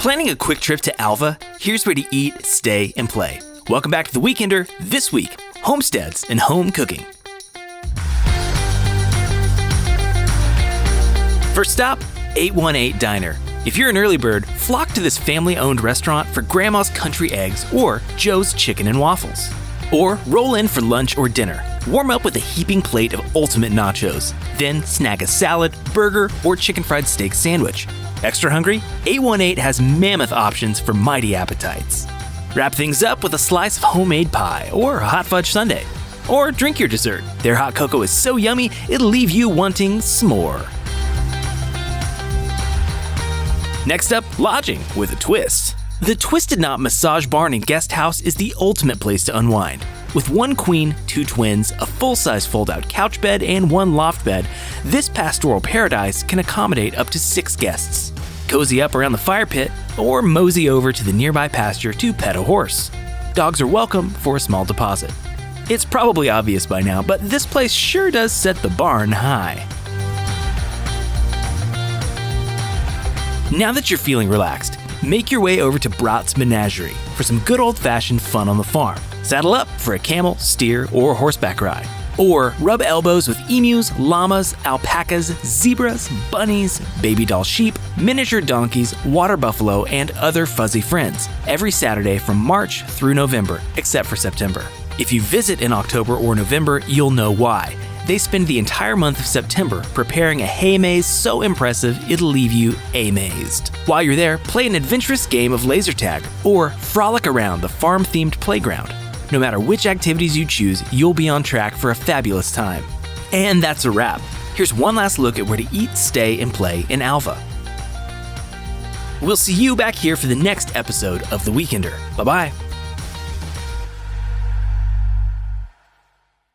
Planning a quick trip to Alva? Here's where to eat, stay, and play. Welcome back to The Weekender. This week, homesteads and home cooking. First stop, 818 Diner. If you're an early bird, flock to this family-owned restaurant for Grandma's Country Eggs or Joe's Chicken and Waffles. Or roll in for lunch or dinner. Warm up with a heaping plate of ultimate nachos. Then snag a salad, burger, or chicken fried steak sandwich. Extra hungry? 818 has mammoth options for mighty appetites. Wrap things up with a slice of homemade pie or a hot fudge sundae. Or drink your dessert. Their hot cocoa is so yummy, it'll leave you wanting s'more. Next up, lodging with a twist. The Twisted Knot Massage Barn and Guest House is the ultimate place to unwind. With 1 queen, 2 twins, a full-size fold-out couch bed, and 1 loft bed, this pastoral paradise can accommodate up to 6 guests. Cozy up around the fire pit, or mosey over to the nearby pasture to pet a horse. Dogs are welcome for a small deposit. It's probably obvious by now, but this place sure does set the barn high. Now that you're feeling relaxed, make your way over to Brat's Menagerie for some good old-fashioned fun on the farm. Saddle up for a camel, steer, or horseback ride. Or rub elbows with emus, llamas, alpacas, zebras, bunnies, baby doll sheep, miniature donkeys, water buffalo, and other fuzzy friends every Saturday from March through November, except for September. If you visit in October or November, you'll know why. They spend the entire month of September preparing a hay maze so impressive it'll leave you amazed. While you're there, play an adventurous game of laser tag or frolic around the farm-themed playground. No matter which activities you choose, you'll be on track for a fabulous time. And that's a wrap. Here's one last look at where to eat, stay, and play in Alva. We'll see you back here for the next episode of The Weekender. Bye-bye.